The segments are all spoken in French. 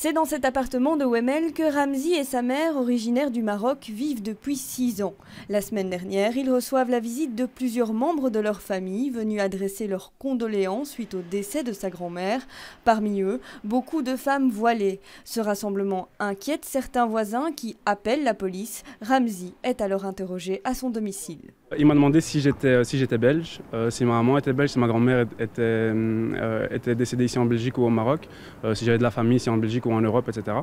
C'est dans cet appartement de Ouémel que Ramzi et sa mère, originaires du Maroc, vivent depuis 6 ans. La semaine dernière, ils reçoivent la visite de plusieurs membres de leur famille venus adresser leurs condoléances suite au décès de sa grand-mère. Parmi eux, beaucoup de femmes voilées. Ce rassemblement inquiète certains voisins qui appellent la police. Ramzi est alors interrogé à son domicile. Il m'a demandé si j'étais belge, si ma maman était belge, si ma grand-mère était décédée ici en Belgique ou au Maroc, si j'avais de la famille ici en Belgique ou en Europe, etc.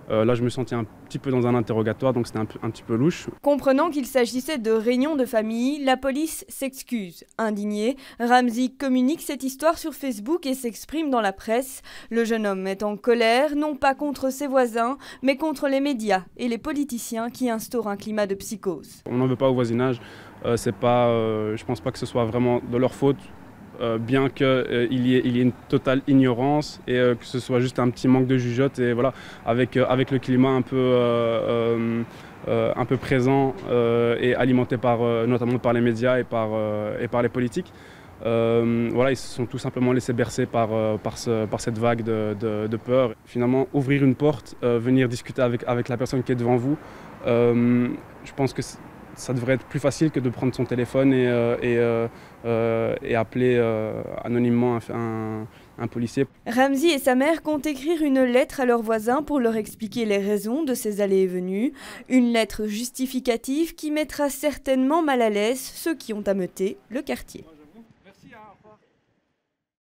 Là, je me sentais un petit peu dans un interrogatoire, donc c'était un petit peu louche. Comprenant qu'il s'agissait de réunions de famille, la police s'excuse. Indigné, Ramzi communique cette histoire sur Facebook et s'exprime dans la presse. Le jeune homme est en colère, non pas contre ses voisins, mais contre les médias et les politiciens qui instaurent un climat de psychose. On n'en veut pas au voisinage. Je pense pas que ce soit vraiment de leur faute, bien qu'il y ait une totale ignorance et que ce soit juste un petit manque de jugeote. Et voilà, avec le climat un peu présent et alimenté notamment par les médias et par les politiques. Voilà, ils se sont tout simplement laissés bercer par cette vague de peur. Finalement, ouvrir une porte, venir discuter avec la personne qui est devant vous, je pense que ça devrait être plus facile que de prendre son téléphone et appeler anonymement un policier. Ramzi et sa mère comptent écrire une lettre à leurs voisins pour leur expliquer les raisons de ces allées et venues. Une lettre justificative qui mettra certainement mal à l'aise ceux qui ont ameuté le quartier.